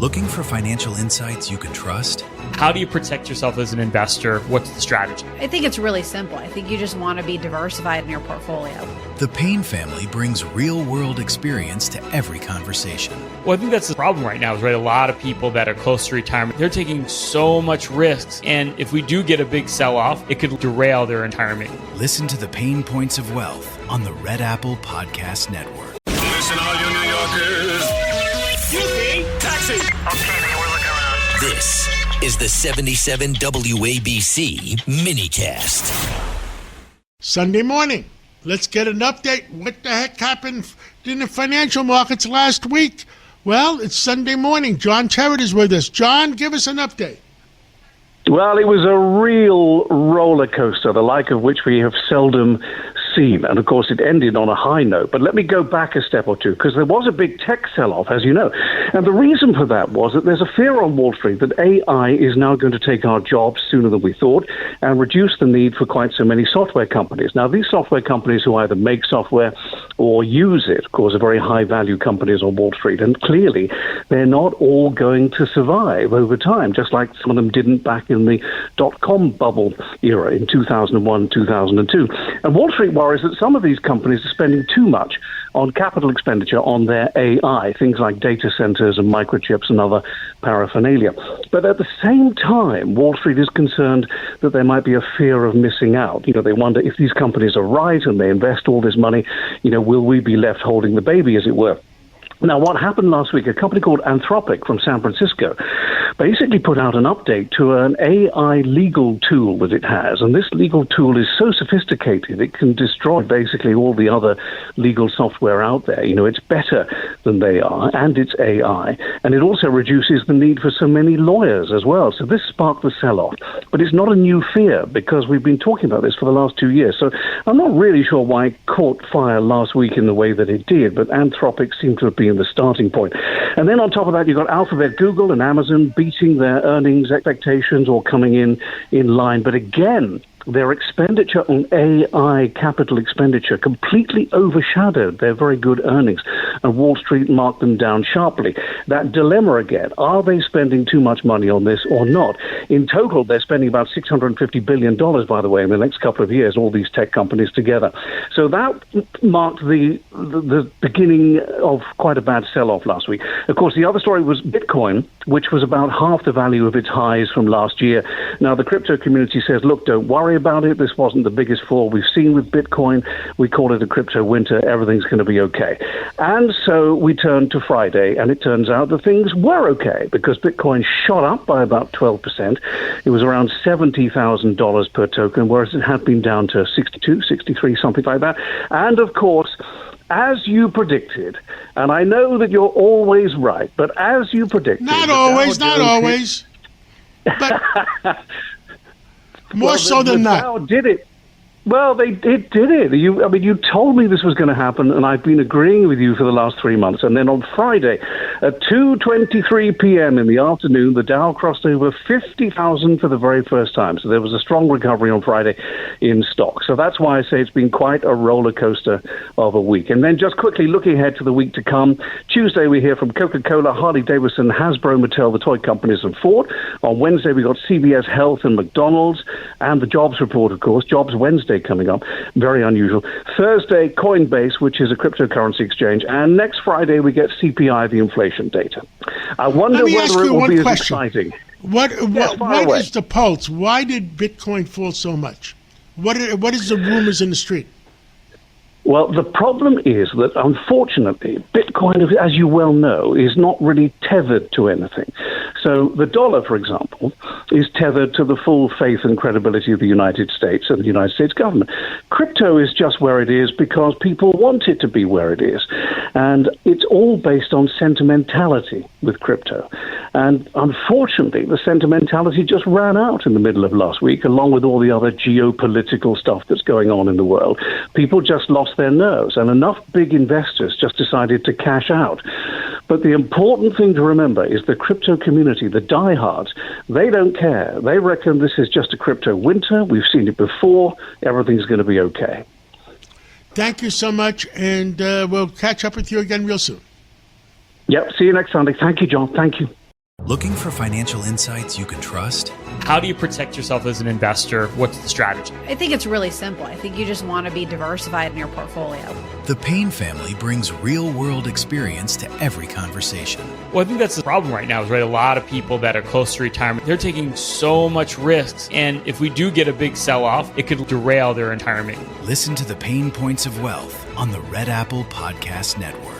Looking for financial insights you can trust? How do you protect yourself as an investor? What's the strategy? I think it's really simple. I think you just want to be diversified in your portfolio. The Payne family brings real-world experience to every conversation. Well, I think that's the problem right now is, right, a lot of people that are close to retirement, they're taking so much risks. And if we do get a big sell-off, it could derail their retirement. Listen to the Pain Points of Wealth on the Red Apple Podcast Network. Listen, all you New Yorkers. Taxi. Okay, man, we're looking around. This is the 77 WABC minicast. Sunday morning. Let's get an update. What the heck happened in the financial markets last week? Well, it's Sunday morning. John Terrett is with us. John, give us an update. Well, it was a real roller coaster, the like of which we have seldom seen. And, of course, it ended on a high note. But let me go back a step or two, because there was a big tech sell-off, as you know. And the reason for that was that there's a fear on Wall Street that AI is now going to take our jobs sooner than we thought and reduce the need for quite so many software companies. Now, these software companies who either make software or use it, of course, are very high-value companies on Wall Street. And clearly, they're not all going to survive over time, just like some of them didn't back in the dot-com bubble era in 2001, 2002. And Wall Street worries that some of these companies are spending too much on capital expenditure on their AI, things like data centers and microchips and other paraphernalia. But at the same time, Wall Street is concerned that there might be a fear of missing out. They wonder if these companies are right and they invest all this money, will we be left holding the baby, as it were? Now, what happened last week, a company called Anthropic from San Francisco basically put out an update to an AI legal tool that it has. And this legal tool is so sophisticated, it can destroy basically all the other legal software out there. It's better than they are, and it's AI. And it also reduces the need for so many lawyers as well. So this sparked the sell-off. But it's not a new fear, because we've been talking about this for the last 2 years. So I'm not really sure why it caught fire last week in the way that it did, but Anthropic seemed to have been the starting point. And then on top of that, you've got Alphabet, Google, and Amazon beating their earnings expectations or coming in line. But again, their expenditure on AI capital expenditure completely overshadowed their very good earnings, and Wall Street marked them down sharply. That dilemma again, are they spending too much money on this or not? In total, they're spending about $650 billion, by the way, in the next couple of years, all these tech companies together. So that marked the beginning of quite a bad sell-off last week. Of course, the other story was Bitcoin, which was about half the value of its highs from last year. Now, the crypto community says, look, don't worry about it. This wasn't the biggest fall we've seen with Bitcoin. We call it a crypto winter. Everything's going to be okay. And so we turned to Friday, and it turns out that things were okay, because Bitcoin shot up by about 12%. It was around $70,000 per token, whereas it had been down to 62, 63, something like that. And of course, as you predicted, and I know that you're always right, but as you predicted... Not always. But more so than not. Dow did it. Well, it did it. You told me this was going to happen, and I've been agreeing with you for the last 3 months. And then on Friday, at 2:23 p.m. in the afternoon, the Dow crossed over 50,000 for the very first time. So there was a strong recovery on Friday in stock. So that's why I say it's been quite a roller coaster of a week. And then just quickly looking ahead to the week to come, Tuesday we hear from Coca-Cola, Harley-Davidson, Hasbro, Mattel, the toy companies, and Ford. On Wednesday we got CVS Health and McDonald's, and the jobs report, of course, Jobs Wednesday coming up. Very unusual. Thursday, Coinbase, which is a cryptocurrency exchange. And next Friday, we get CPI, the inflation data. I wonder whether it will be as exciting. What is the pulse? Why did Bitcoin fall so much? What is the rumors in the street? Well, the problem is that, unfortunately, Bitcoin, as you well know, is not really tethered to anything. So the dollar, for example, is tethered to the full faith and credibility of the United States and the United States government. Crypto is just where it is because people want it to be where it is. And it's all based on sentimentality with crypto. And unfortunately, the sentimentality just ran out in the middle of last week, along with all the other geopolitical stuff that's going on in the world. People just lost their nerves, and enough big investors just decided to cash out. But the important thing to remember is the crypto community, the diehards, they don't care. They reckon this is just a crypto winter. We've seen it before. Everything's going to be okay. Thank you so much, and we'll catch up with you again real soon. Yep, see you next Sunday. Thank you, John. Thank you. Looking for financial insights you can trust? How do you protect yourself as an investor? What's the strategy? I think it's really simple. I think you just want to be diversified in your portfolio. The Payne family brings real-world experience to every conversation. Well, I think that's the problem right now is, right, a lot of people that are close to retirement, they're taking so much risks. And if we do get a big sell-off, it could derail their retirement. Listen to the Pain Points of Wealth on the Red Apple Podcast Network.